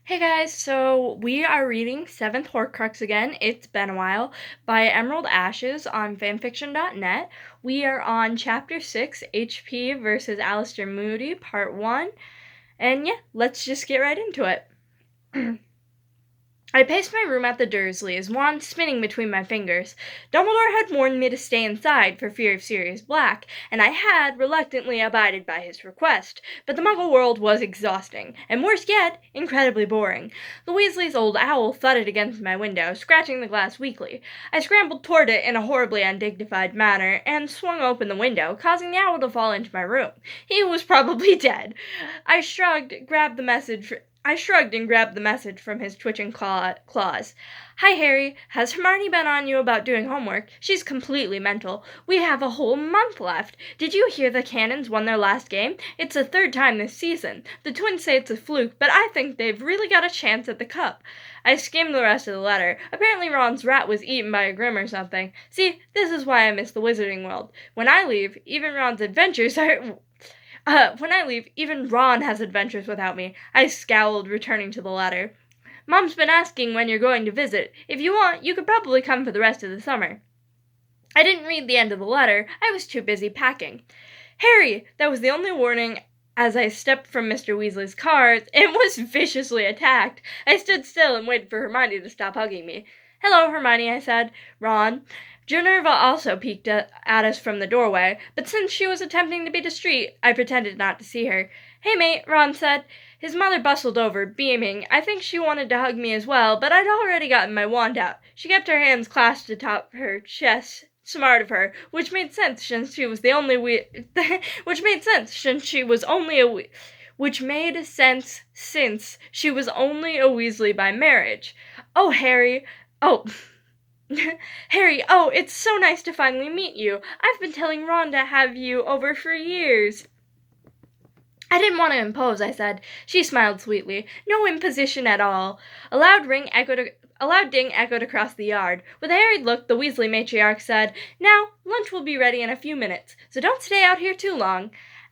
Hey guys, so we are reading 7th Horcrux again. It's been a while by Emerald Ashes on fanfiction.net. We are on Chapter 6, HP versus Alistair Moody, Part 1. And yeah, let's just get right into it. I paced my room at the Dursleys, wand spinning between my fingers. Dumbledore had warned me to stay inside for fear of Sirius Black, and I had reluctantly abided by his request. But the Muggle world was exhausting, and worse yet, incredibly boring. The Weasleys' old owl thudded against my window, scratching the glass weakly. I scrambled toward it in a horribly undignified manner, and swung open the window, causing the owl to fall into my room. He was probably dead. I shrugged and grabbed the message from his twitching claws. Hi, Harry. Has Hermione been on you about doing homework? She's completely mental. We have a whole month left. Did you hear the Cannons won their last game? It's the third time this season. The twins say it's a fluke, but I think they've really got a chance at the cup. I skimmed the rest of the letter. Apparently Ron's rat was eaten by a Grim or something. See, this is why I miss the Wizarding World. When I leave, even Ron has adventures without me. I scowled, returning to the letter. Mom's been asking when you're going to visit. If you want, you could probably come for the rest of the summer. I didn't read the end of the letter. I was too busy packing. Harry! That was the only warning as I stepped from Mr. Weasley's car and was viciously attacked. I stood still and waited for Hermione to stop hugging me. Hello, Hermione, I said. Ron. Minerva also peeked at us from the doorway, but since she was attempting to be discreet, I pretended not to see her. Hey, mate, Ron said. His mother bustled over, beaming. I think she wanted to hug me as well, but I'd already gotten my wand out. She kept her hands clasped atop her chest. Smart of her, which made sense since she was only a Weasley by marriage. Oh, Harry. Oh, Harry, it's so nice to finally meet you. I've been telling Ron to have you over for years. I didn't want to impose, I said. She smiled sweetly. No imposition at all. A loud ding echoed across the yard. With a harried look, the Weasley matriarch said, Now, lunch will be ready in a few minutes, so don't stay out here too long.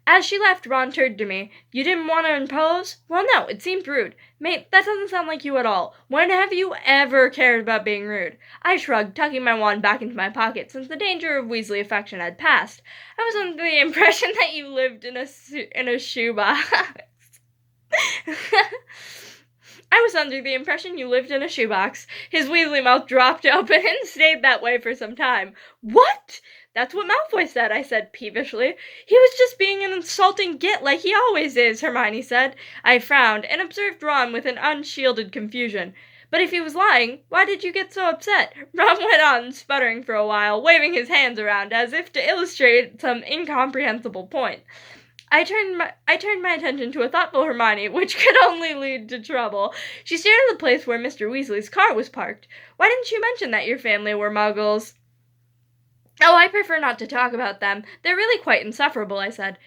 As she left, Ron turned to me. You didn't want to impose? Well, no, it seemed rude. Mate, that doesn't sound like you at all. When have you ever cared about being rude? I shrugged, tucking my wand back into my pocket, since the danger of Weasley affection had passed. I was under the impression that you lived in a shoebox. I was under the impression you lived in a shoebox. His Weasley mouth dropped open and stayed that way for some time. What? That's what Malfoy said, I said peevishly. He was just being an insulting git like he always is, Hermione said. I frowned and observed Ron with an unshielded confusion. But if he was lying, why did you get so upset? Ron went on, sputtering for a while, waving his hands around as if to illustrate some incomprehensible point. I turned my attention to a thoughtful Hermione, which could only lead to trouble. She stared at the place where Mr. Weasley's car was parked. Why didn't you mention that your family were muggles? Oh, I prefer not to talk about them. They're really quite insufferable, I said.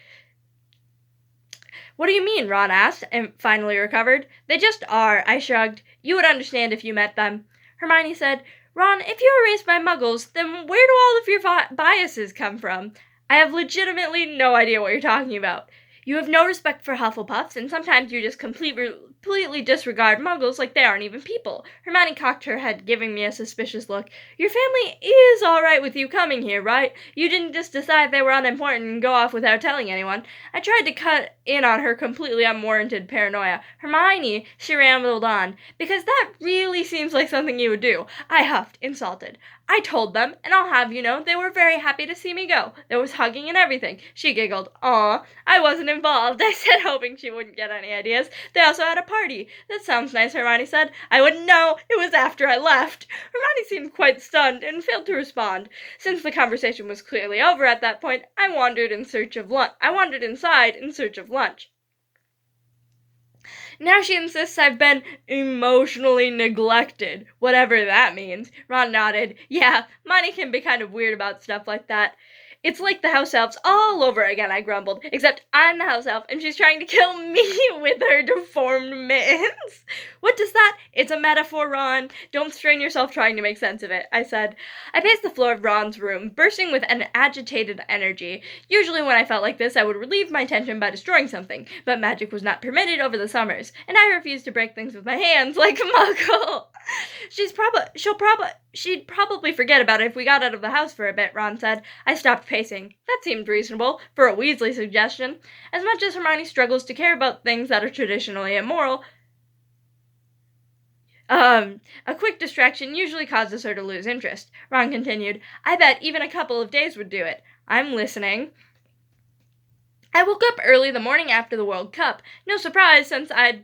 What do you mean? Ron asked, and finally recovered. They just are, I shrugged. You would understand if you met them. Hermione said, Ron, if you were raised by muggles, then where do all of your biases come from? I have legitimately no idea what you're talking about. You have no respect for Hufflepuffs, and sometimes you just completely disregard muggles like they aren't even people. Hermione cocked her head, giving me a suspicious look. Your family is all right with you coming here, right? You didn't just decide they were unimportant and go off without telling anyone. I tried to cut in on her completely unwarranted paranoia. Hermione, she rambled on, because that really seems like something you would do. I huffed, insulted. I told them, and I'll have you know, they were very happy to see me go. There was hugging and everything. She giggled. Aw, I wasn't involved, I said, hoping she wouldn't get any ideas. They also had a party. That sounds nice, Hermione said. I wouldn't know. It was after I left. Hermione seemed quite stunned and failed to respond. Since the conversation was clearly over at that point, I wandered inside in search of lunch. Now she insists I've been emotionally neglected, whatever that means. Ron nodded. Yeah, Monty can be kind of weird about stuff like that. It's like the house elves all over again, I grumbled, except I'm the house elf and she's trying to kill me with her deformed mittens. What does that? It's a metaphor, Ron. Don't strain yourself trying to make sense of it, I said. I paced the floor of Ron's room, bursting with an agitated energy. Usually when I felt like this, I would relieve my tension by destroying something, but magic was not permitted over the summers, and I refused to break things with my hands like a muggle. She'd probably forget about it if we got out of the house for a bit, Ron said. I stopped pacing. That seemed reasonable, for a Weasley suggestion. As much as Hermione struggles to care about things that are traditionally immoral, a quick distraction usually causes her to lose interest. Ron continued. I bet even a couple of days would do it. I'm listening. I woke up early the morning after the World Cup. No surprise, since I'd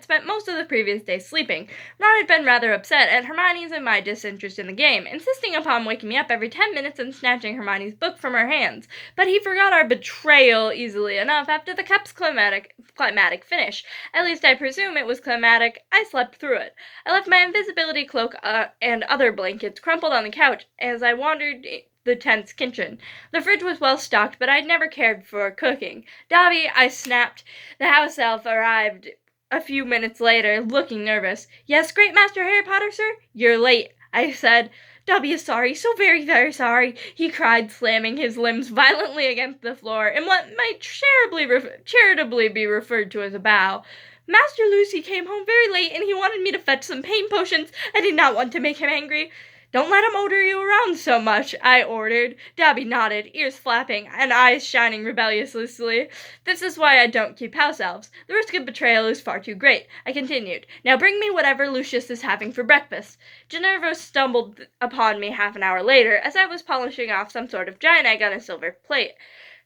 spent most of the previous day sleeping. Ron had been rather upset at Hermione's and my disinterest in the game, insisting upon waking me up every 10 minutes and snatching Hermione's book from her hands. But he forgot our betrayal easily enough after the cup's climatic finish. At least I presume it was climatic. I slept through it. I left my invisibility cloak and other blankets crumpled on the couch as I wandered the tense kitchen. The fridge was well stocked, but I'd never cared for cooking. Dobby, I snapped. The house elf arrived a few minutes later, looking nervous. Yes, Great Master Harry Potter, sir? You're late, I said. Dobby is sorry, so very, very sorry, he cried, slamming his limbs violently against the floor in what might charitably be referred to as a bow. Master Lucy came home very late, and he wanted me to fetch some pain potions. I did not want to make him angry. Don't let him order you around so much, I ordered. Dobby nodded, ears flapping, and eyes shining rebelliously. This is why I don't keep house elves. The risk of betrayal is far too great, I continued. Now bring me whatever Lucius is having for breakfast. Ginevra stumbled upon me half an hour later, as I was polishing off some sort of giant egg on a silver plate.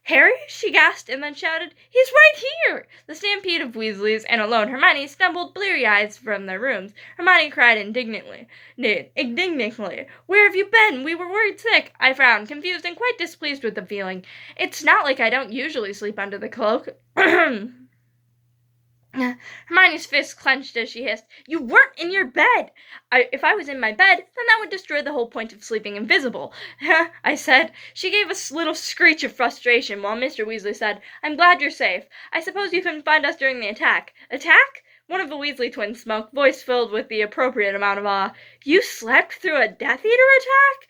Harry? She gasped and then shouted, He's right here! The stampede of Weasleys and alone Hermione stumbled bleary-eyed from their rooms. Hermione cried indignantly. Where have you been? We were worried sick. I frowned, confused and quite displeased with the feeling. It's not like I don't usually sleep under the cloak. Hermione's fist clenched as she hissed, You weren't in your bed! If I was in my bed, then that would destroy the whole point of sleeping invisible, I said. She gave a little screech of frustration, while Mr. Weasley said, I'm glad you're safe. I suppose you couldn't find us during the attack. Attack? One of the Weasley twins spoke, voice filled with the appropriate amount of awe. You slept through a Death Eater attack?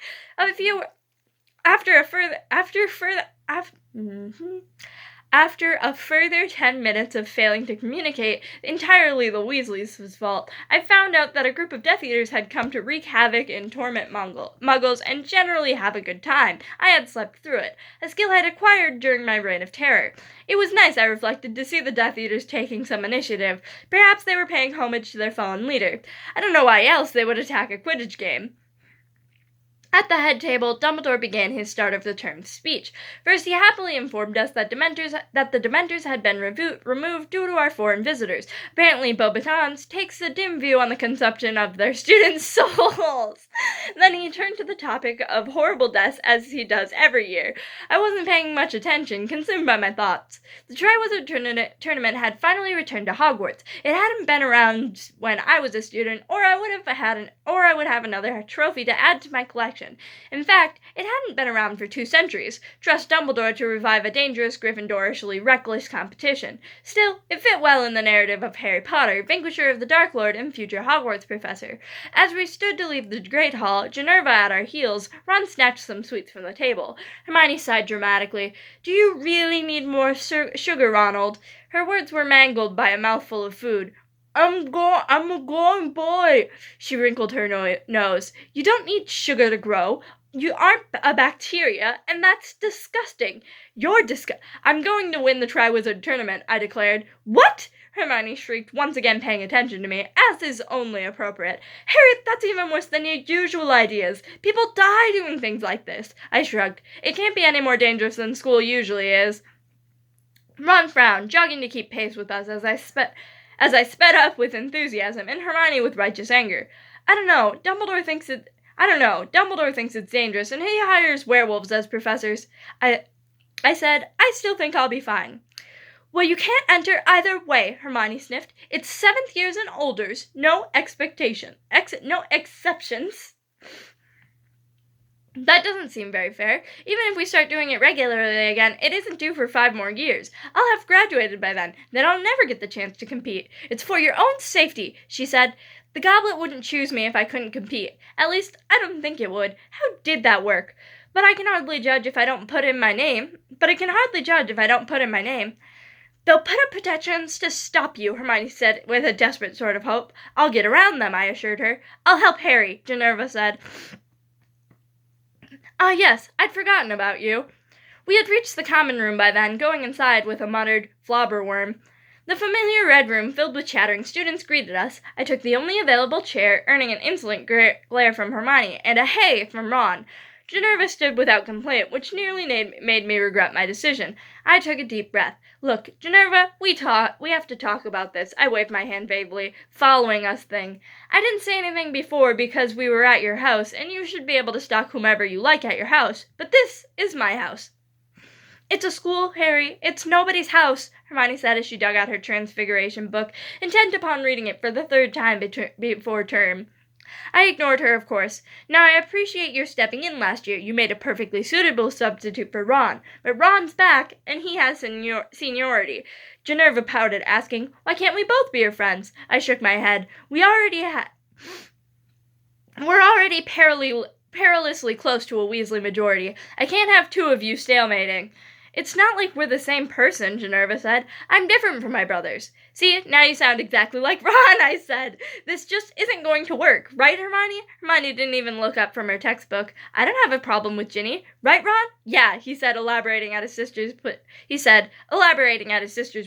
After a further 10 minutes of failing to communicate, entirely the Weasleys' fault, I found out that a group of Death Eaters had come to wreak havoc and torment muggles and generally have a good time. I had slept through it, a skill I had acquired during my reign of terror. It was nice, I reflected, to see the Death Eaters taking some initiative. Perhaps they were paying homage to their fallen leader. I don't know why else they would attack a Quidditch game. At the head table, Dumbledore began his start of the term speech. First, he happily informed us that the Dementors had been removed due to our foreign visitors. Apparently, Beauxbatons takes a dim view on the consumption of their students' souls. Then he turned to the topic of horrible deaths, as he does every year. I wasn't paying much attention, consumed by my thoughts. The Triwizard Tournament had finally returned to Hogwarts. It hadn't been around when I was a student, or I would have another trophy to add to my collection. In fact, it hadn't been around for 2 centuries. Trust Dumbledore to revive a dangerous Gryffindorishly reckless competition. Still, it fit well in the narrative of Harry Potter, vanquisher of the Dark Lord and future Hogwarts professor. As we stood to leave the Great Hall, Ginevra at our heels, Ron snatched some sweets from the table. Hermione sighed dramatically. Do you really need more sugar, Ronald? Her words were mangled by a mouthful of food. I'm a growing boy. She wrinkled her nose. You don't need sugar to grow. You aren't a bacteria, and that's disgusting. You're I'm going to win the Triwizard Tournament, I declared. What? Hermione shrieked, once again paying attention to me, as is only appropriate. Harry, that's even worse than your usual ideas. People die doing things like this. I shrugged. It can't be any more dangerous than school usually is. Ron frowned, jogging to keep pace with us as I sped up with enthusiasm, and Hermione with righteous anger. I don't know, Dumbledore thinks it's dangerous, and he hires werewolves as professors. I said, I still think I'll be fine. Well, you can't enter either way, Hermione sniffed. It's 7th years and olders. No exceptions. That doesn't seem very fair. Even if we start doing it regularly again, it isn't due for 5 more years. I'll have graduated by then I'll never get the chance to compete. It's for your own safety, she said. The goblet wouldn't choose me if I couldn't compete. At least, I don't think it would. How did that work? But I can hardly judge if I don't put in my name. They'll put up petitions to stop you, Hermione said with a desperate sort of hope. I'll get around them, I assured her. I'll help Harry, Ginevra said. Ah, yes, I'd forgotten about you. We had reached the common room by then, going inside with a muttered flobberworm. The familiar red room filled with chattering students greeted us. I took the only available chair, earning an insolent glare from Hermione and a hey from Ron. Ginevra stood without complaint, which nearly made me regret my decision. I took a deep breath. Look, Ginevra, we have to talk about this. I waved my hand vaguely. Following us thing. I didn't say anything before because we were at your house, and you should be able to stalk whomever you like at your house. But this is my house. It's a school, Harry. It's nobody's house, Hermione said as she dug out her Transfiguration book, intent upon reading it for the 3rd time before term. I ignored her, of course. Now, I appreciate your stepping in last year. You made a perfectly suitable substitute for Ron. But Ron's back, and he has seniority. Ginevra pouted, asking, Why can't we both be your friends? I shook my head. We're already perilously close to a Weasley majority. I can't have 2 of you stalemating. It's not like we're the same person, Ginevra said. I'm different from my brothers. See, now you sound exactly like Ron, I said. This just isn't going to work, right, Hermione? Hermione didn't even look up from her textbook. I don't have a problem with Ginny. Right, Ron? Yeah, he said, elaborating at his sister's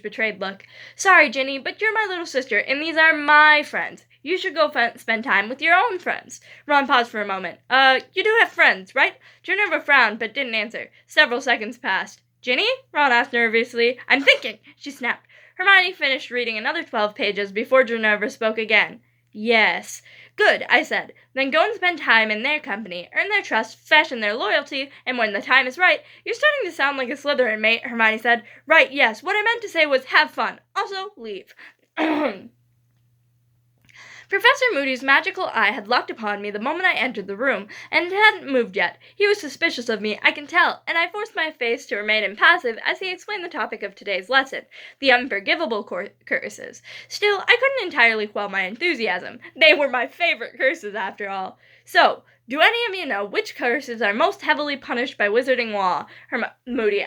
betrayed look. Sorry, Ginny, but you're my little sister, and these are my friends. You should go spend time with your own friends. Ron paused for a moment. You do have friends, right? Ginevra frowned, but didn't answer. Several seconds passed. Ginny? Ron asked nervously. I'm thinking, she snapped. Hermione finished reading another 12 pages before Ginevra spoke again. Yes. Good, I said. Then go and spend time in their company, earn their trust, fashion their loyalty, and when the time is right, you're starting to sound like a Slytherin, mate, Hermione said. Right, yes. What I meant to say was have fun. Also, leave. Professor Moody's magical eye had locked upon me the moment I entered the room, and it hadn't moved yet. He was suspicious of me, I can tell, and I forced my face to remain impassive as he explained the topic of today's lesson, the unforgivable curses. Still, I couldn't entirely quell my enthusiasm. They were my favorite curses, after all. So, do any of you know which curses are most heavily punished by wizarding law? Moody.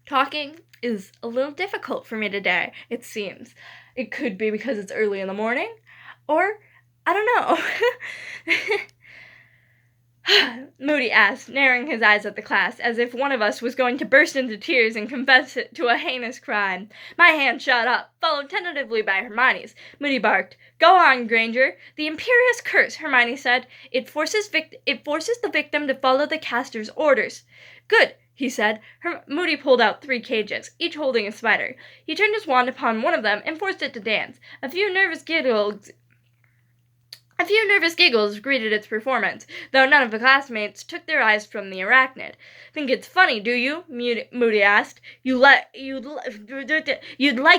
Talking is a little difficult for me today, it seems. It could be because it's early in the morning, or I don't know. Moody asked, narrowing his eyes at the class, as if one of us was going to burst into tears and confess it to a heinous crime. My hand shot up, followed tentatively by Hermione's. Moody barked, Go on, Granger. The Imperious Curse, Hermione said. It forces the victim to follow the caster's orders. Good, he said. Moody pulled out 3 cages, each holding a spider. He turned his wand upon one of them and forced it to dance. A few nervous giggles greeted its performance, though none of the classmates took their eyes from the arachnid. Think it's funny, do you? Moody asked. You'd like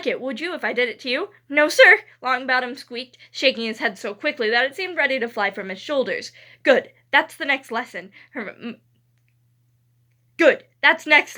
it, would you, if I did it to you? No, sir, Longbottom squeaked, shaking his head so quickly that it seemed ready to fly from his shoulders. Good, that's next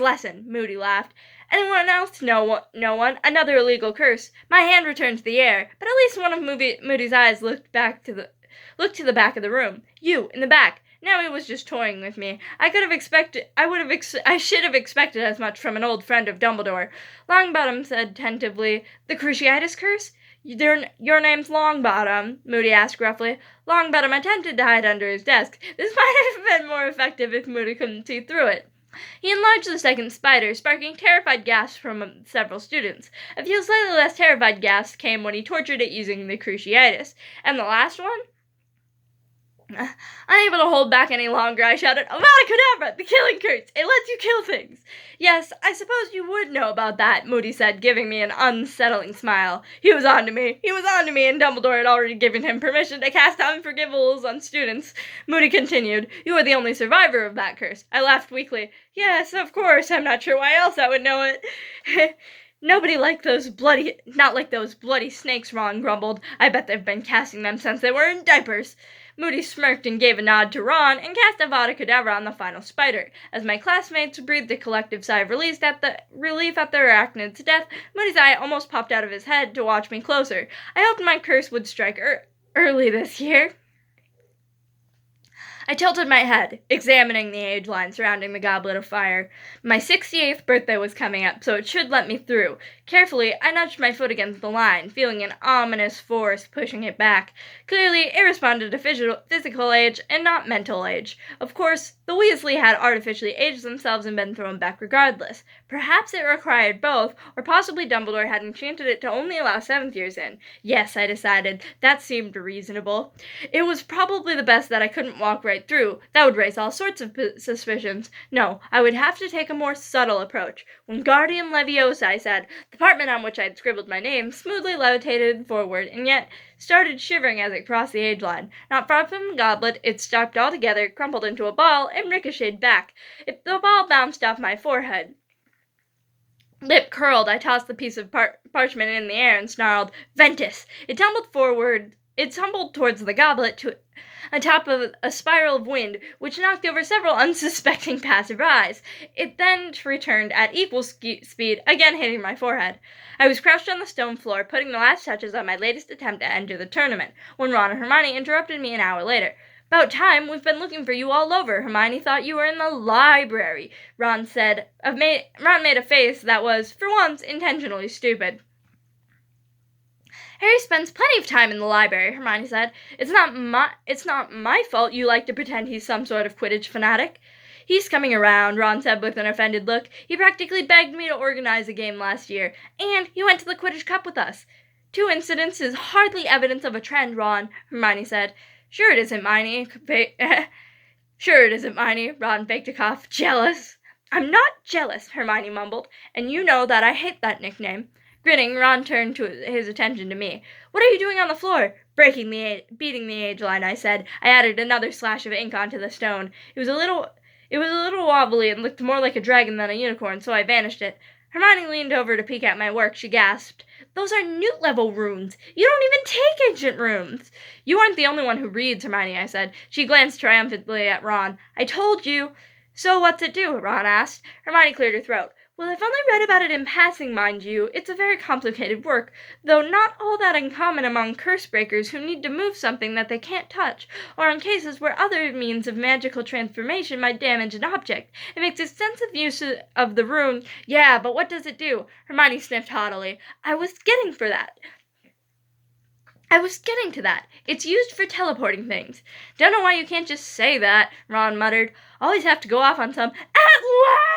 lesson, Moody laughed. Anyone else? No one. Another illegal curse. My hand returned to the air, but at least one of Moody's eyes looked to the back of the room. You, in the back. Now he was just toying with me. I should have expected as much from an old friend of Dumbledore. Longbottom said tentatively, The Cruciatus curse? Your name's Longbottom, Moody asked gruffly. Longbottom attempted to hide under his desk. This might have been more effective if Moody couldn't see through it. He enlarged the second spider, sparking terrified gasps from several students. A few slightly less terrified gasps came when he tortured it using the Cruciatus. And the last one? Unable to hold back any longer, I shouted, Avada Kedavra, the killing curse! It lets you kill things! Yes, I suppose you would know about that, Moody said, giving me an unsettling smile. He was on to me, and Dumbledore had already given him permission to cast unforgivables on students. Moody continued, You are the only survivor of that curse. I laughed weakly. Yes, of course, I'm not sure why else I would know it. Not like those bloody snakes, Ron grumbled. I bet they've been casting them since they were in diapers. Moody smirked and gave a nod to Ron and cast Avada Kedavra on the final spider. As my classmates breathed a collective sigh of relief at their arachnid's death, Moody's eye almost popped out of his head to watch me closer. I hoped my curse would strike early this year. I tilted my head, examining the age line surrounding the goblet of fire. My 68th birthday was coming up, so it should let me through. Carefully, I nudged my foot against the line, feeling an ominous force pushing it back. Clearly, it responded to physical age and not mental age. Of course, the Weasley had artificially aged themselves and been thrown back regardless. Perhaps it required both, or possibly Dumbledore had enchanted it to only allow 7th years in. Yes, I decided. That seemed reasonable. It was probably the best that I couldn't walk right through. That would raise all sorts of suspicions. No, I would have to take a more subtle approach. Wingardium Leviosa, I said. The parchment on which I had scribbled my name smoothly levitated forward, and yet started shivering as it crossed the age line. Not far from the goblet, it stopped altogether, crumpled into a ball, and ricocheted back. If the ball bounced off my forehead. Lip curled, I tossed the piece of parchment in the air and snarled, "Ventus!" It tumbled towards the goblet atop of a spiral of wind, which knocked over several unsuspecting passersby. It then returned at equal speed, again hitting my forehead. I was crouched on the stone floor, putting the last touches on my latest attempt to enter the tournament, when Ron and Hermione interrupted me an hour later. "About time. We've been looking for you all over. Hermione thought you were in the library," Ron said. Ron made a face that was, for once, intentionally stupid. "Harry spends plenty of time in the library," Hermione said. It's not my fault you like to pretend he's some sort of Quidditch fanatic." "He's coming around," Ron said with an offended look. "He practically begged me to organize a game last year, and he went to the Quidditch Cup with us." "Two incidents is hardly evidence of a trend, Ron," Hermione said. Sure it isn't, Miney, Ron faked a cough. "Jealous?" "I'm not jealous," Hermione mumbled, "and you know that I hate that nickname." Grinning, Ron turned his attention to me. "What are you doing on the floor?" "Beating the age line," I said. I added another slash of ink onto the stone. It was a little wobbly and looked more like a dragon than a unicorn, so I vanished it. Hermione leaned over to peek at my work. She gasped, "Those are Newt-level runes! You don't even take ancient runes!" "You aren't the only one who reads, Hermione," I said. She glanced triumphantly at Ron. "I told you!" "So what's it do?" Ron asked. Hermione cleared her throat. "Well, I've only read about it in passing, mind you. It's a very complicated work, though not all that uncommon among curse-breakers who need to move something that they can't touch, or in cases where other means of magical transformation might damage an object. It makes extensive use of the rune." "Yeah, but what does it do?" Hermione sniffed haughtily. I was getting to that. It's used for teleporting things." "Don't know why you can't just say that," Ron muttered. "Always have to go off on some—" "At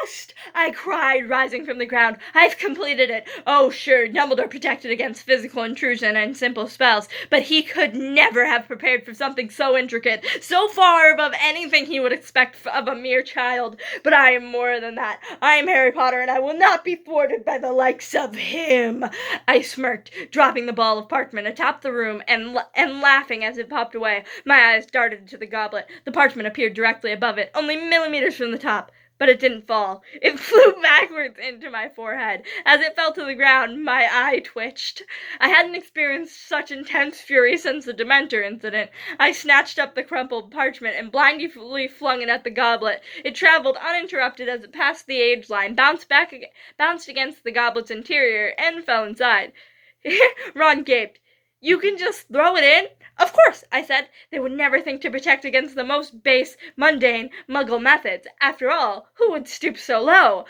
last!" I cried, rising from the ground. "I've completed it. Oh, sure, Dumbledore protected against physical intrusion and simple spells, but he could never have prepared for something so intricate, so far above anything he would expect of a mere child. But I am more than that. I am Harry Potter, and I will not be thwarted by the likes of him." I smirked, dropping the ball of parchment atop the room and laughing as it popped away. My eyes darted to the goblet. The parchment appeared directly above it, only millimeters from the top. But it didn't fall. It flew backwards into my forehead. As it fell to the ground, my eye twitched. I hadn't experienced such intense fury since the Dementor incident. I snatched up the crumpled parchment and blindly flung it at the goblet. It traveled uninterrupted as it passed the age line, bounced against the goblet's interior, and fell inside. Ron gaped. "You can just throw it in?" "Of course," I said. "They would never think to protect against the most base, mundane, Muggle methods. After all, who would stoop so low?"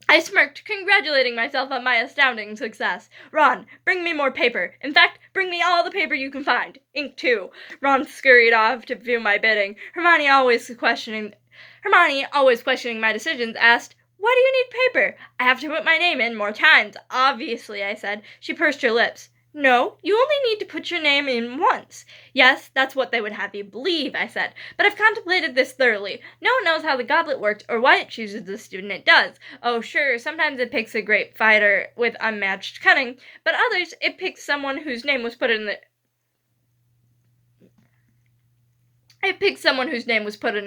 I smirked, congratulating myself on my astounding success. "Ron, bring me more paper. In fact, bring me all the paper you can find. Ink, too." Ron scurried off to do my bidding. Hermione, always questioning my decisions, asked, "Why do you need paper?" "I have to put my name in more times, obviously," I said. She pursed her lips. "No, you only need to put your name in once." "Yes, that's what they would have you believe," I said. "But I've contemplated this thoroughly. No one knows how the goblet works or why it chooses the student it does. Oh, sure, sometimes it picks a great fighter with unmatched cunning, but others it picks someone whose name was put in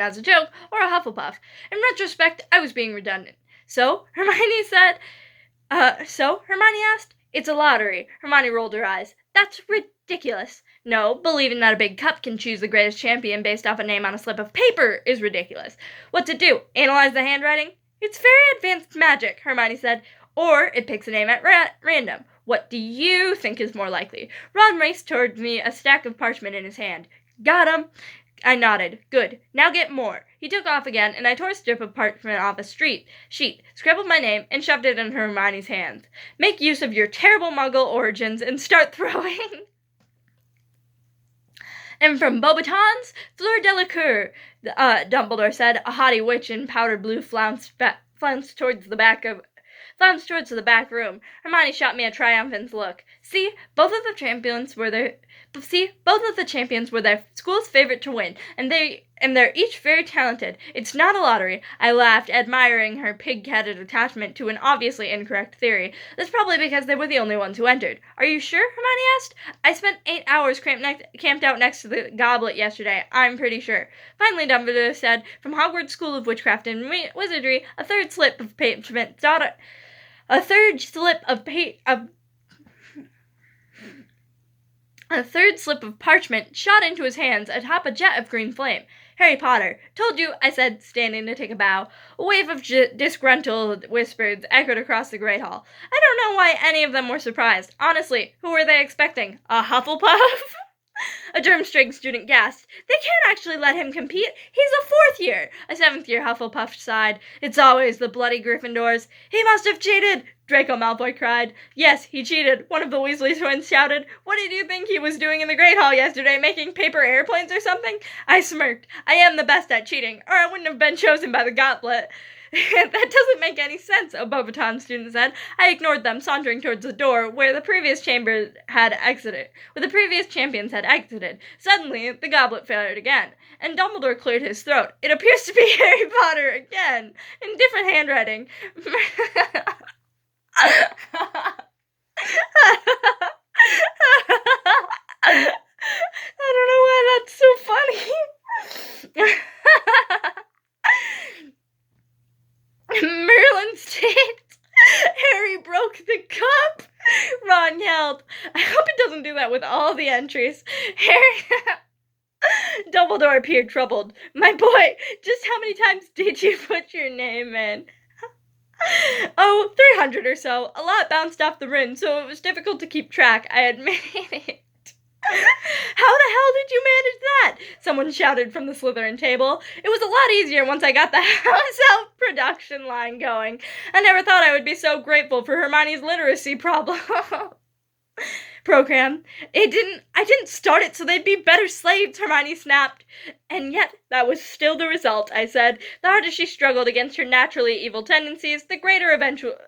as a joke or a Hufflepuff. In retrospect, I was being redundant. So, Hermione asked, It's a lottery. Hermione rolled her eyes. That's ridiculous. No, believing that a big cup can choose the greatest champion based off a name on a slip of paper is ridiculous. What's it do? Analyze the handwriting? It's very advanced magic, Hermione said. Or it picks a name at random. What do you think is more likely? Ron raced towards me, a stack of parchment in his hand. Got him. I nodded. Good. Now get more. He took off again, and I tore a strip of parchment off a sheet, scribbled my name, and shoved it in Hermione's hands. Make use of your terrible Muggle origins and start throwing. And from Beauxbatons, Fleur Delacour, Dumbledore said. A haughty witch in powder blue flounced towards the back room. Hermione shot me a triumphant look. See, both of the champions were their school's favorite to win, and they're each very talented. It's not a lottery. I laughed, admiring her pig-headed attachment to an obviously incorrect theory. That's probably because they were the only ones who entered. Are you sure? Hermione asked. I spent 8 hours camped out next to the goblet yesterday. I'm pretty sure. Finally, Dumbledore said, from Hogwarts School of Witchcraft and Wizardry, a third slip of parchment shot into his hands atop a jet of green flame. Harry Potter. Told you, I said, standing to take a bow. A wave of disgruntled whispers echoed across the Great Hall. I don't know why any of them were surprised. Honestly, who were they expecting? A Hufflepuff? A Durmstrang student gasped. They can't actually let him compete. He's a 4th year. A 7th year Hufflepuff sighed. It's always the bloody Gryffindors. He must have cheated, Draco Malfoy cried. Yes, he cheated, one of the Weasley twins shouted. What did you think he was doing in the Great Hall yesterday, making paper airplanes or something? I smirked. I am the best at cheating, or I wouldn't have been chosen by the gauntlet. That doesn't make any sense, a Beauxbaton student said. I ignored them, sauntering towards the door where the previous champions had exited. Suddenly, the goblet fired again, and Dumbledore cleared his throat. It appears to be Harry Potter again, in different handwriting. I don't know why that's so funny. Merlin states, Harry broke the cup. Ron yelled. I hope it doesn't do that with all the entries. Harry... Dumbledore appeared troubled. My boy, just how many times did you put your name in? Oh, 300 or so. A lot bounced off the rim, so it was difficult to keep track. I admit it. How the hell did you manage that? Someone shouted from the Slytherin table. It was a lot easier once I got the house elf production line going. I never thought I would be so grateful for Hermione's literacy program. I didn't start it so they'd be better slaves, Hermione snapped. And yet, that was still the result, I said. The harder she struggled against her naturally evil tendencies, the greater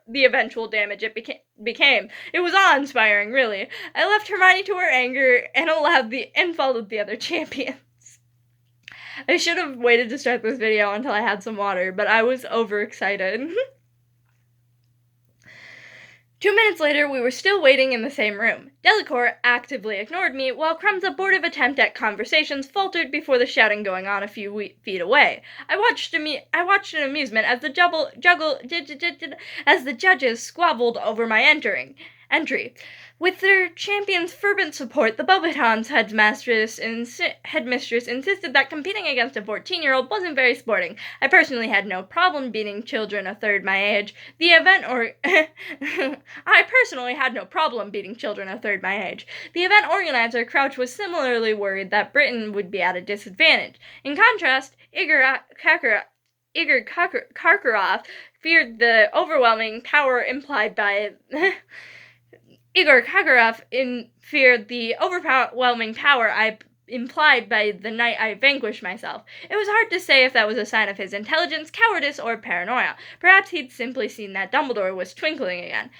the eventual damage it became. It was awe-inspiring, really. I left Hermione to her anger and followed the other champions. I should have waited to start this video until I had some water, but I was overexcited. 2 minutes later, we were still waiting in the same room. Delacour actively ignored me, while Crumb's abortive attempt at conversations faltered before the shouting going on a few feet away. I watched in amusement as the judges squabbled over my entry. With their champion's fervent support, the Beauxbatons headmistress insisted that competing against a 14-year-old wasn't very sporting. I personally had no problem beating children a third my age. I personally had no problem beating children a third my age. The event organizer, Crouch, was similarly worried that Britain would be at a disadvantage. In contrast, Igor Karkaroff feared the overwhelming power implied by... Igor Karkaroff feared the overwhelming power I implied by the night I vanquished myself. It was hard to say if that was a sign of his intelligence, cowardice, or paranoia. Perhaps he'd simply seen that Dumbledore was twinkling again.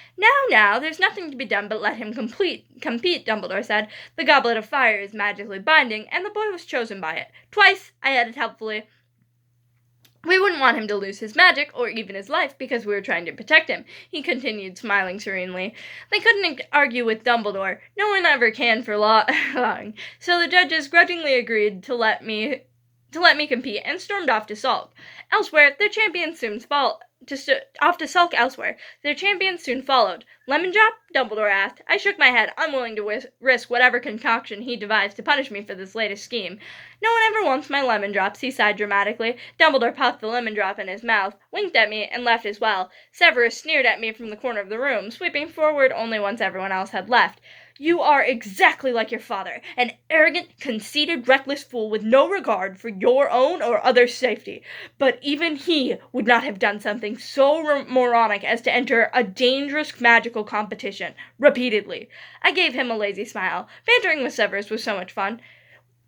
Now, there's nothing to be done but let him compete, Dumbledore said. The Goblet of Fire is magically binding, and the boy was chosen by it. Twice, I added helpfully. We wouldn't want him to lose his magic, or even his life, because we were trying to protect him, he continued, smiling serenely. They couldn't argue with Dumbledore. No one ever can for long. So the judges grudgingly agreed to let me compete and stormed off to sulk. Elsewhere, their champions off to sulk elsewhere. Their champions soon followed. Lemon drop? Dumbledore asked. I shook my head, unwilling to risk whatever concoction he devised to punish me for this latest scheme. No one ever wants my lemon drops, he sighed dramatically. Dumbledore popped the lemon drop in his mouth, winked at me, and left as well. Severus sneered at me from the corner of the room, sweeping forward only once everyone else had left. You are exactly like your father, an arrogant, conceited, reckless fool with no regard for your own or others' safety. But even he would not have done something so moronic as to enter a dangerous magical competition, repeatedly. I gave him a lazy smile. Bantering with Severus was so much fun.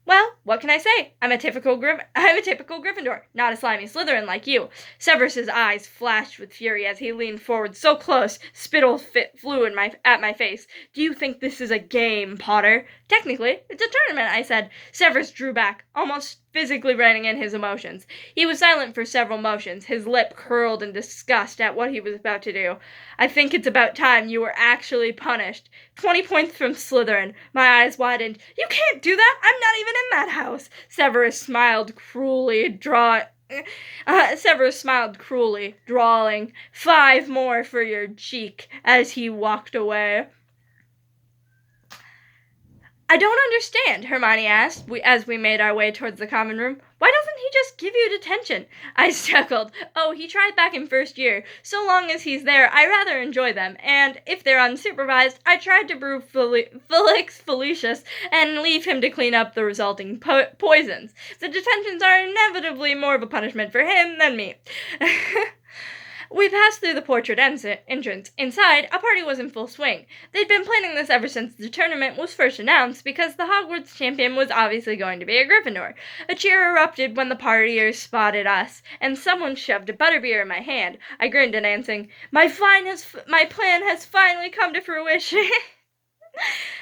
Well, what can I say? I'm a typical Gryffindor, not a slimy Slytherin like you. Severus's eyes flashed with fury as he leaned forward so close, spittle flew at my face. Do you think this is a game, Potter? Technically, it's a tournament, I said. Severus drew back, almost physically reining in his emotions. He was silent for several motions, his lip curled in disgust at what he was about to do. I think it's about time you were actually punished. 20 points from Slytherin. My eyes widened. You can't do that! I'm not even in that house! Severus smiled cruelly, drawling, 5 more for your cheek, as he walked away. I don't understand, Hermione asked, as we made our way towards the common room. Why doesn't he just give you detention? I chuckled. Oh, he tried back in first year. So long as he's there, I rather enjoy them, and if they're unsupervised, I tried to brew Felix Felicius and leave him to clean up the resulting poisons. The detentions are inevitably more of a punishment for him than me. We passed through the portrait entrance. Inside, a party was in full swing. They'd been planning this ever since the tournament was first announced, because the Hogwarts champion was obviously going to be a Gryffindor. A cheer erupted when the partiers spotted us, and someone shoved a butterbeer in my hand. I grinned, announcing, My plan has finally come to fruition.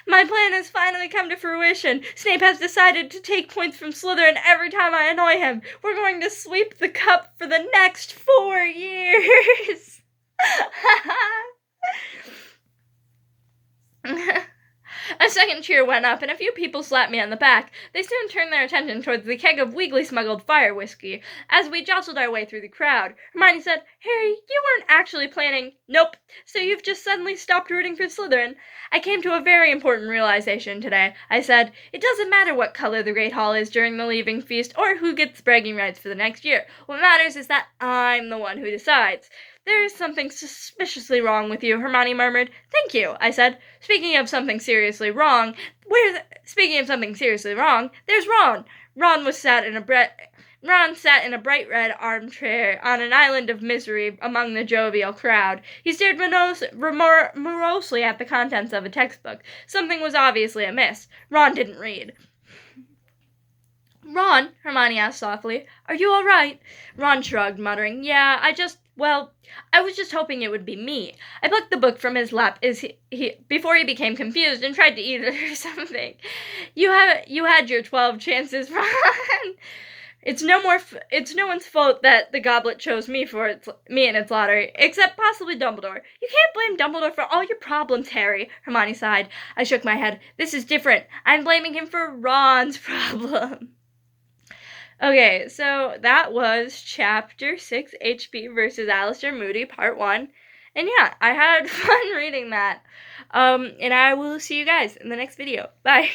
My plan has finally come to fruition. Snape has decided to take points from Slytherin every time I annoy him. We're going to sweep the cup for the next 4 years. A second cheer went up, and a few people slapped me on the back. They soon turned their attention towards the keg of weakly smuggled fire whiskey. As we jostled our way through the crowd, Hermione said, Harry, you weren't actually planning. Nope. So you've just suddenly stopped rooting for Slytherin? I came to a very important realization today. I said, it doesn't matter what color the Great Hall is during the leaving feast, or who gets bragging rights for the next year. What matters is that I'm the one who decides. There is something suspiciously wrong with you, Hermione murmured. Thank you, I said. Speaking of something seriously wrong, there's Ron. Ron sat in a bright red armchair on an island of misery among the jovial crowd. He stared morosely at the contents of a textbook. Something was obviously amiss. Ron didn't read. Ron, Hermione asked softly, are you all right? Ron shrugged, muttering, yeah, I was just hoping it would be me. I plucked the book from his lap before he became confused and tried to eat it or something. You had your 12 chances, Ron. It's no one's fault that the goblet chose me in its lottery, except possibly Dumbledore. You can't blame Dumbledore for all your problems, Harry, Hermione sighed. I shook my head. This is different. I'm blaming him for Ron's problem. Okay, so that was Chapter 6, HP versus Alistair Moody, Part 1. And yeah, I had fun reading that. And I will see you guys in the next video. Bye!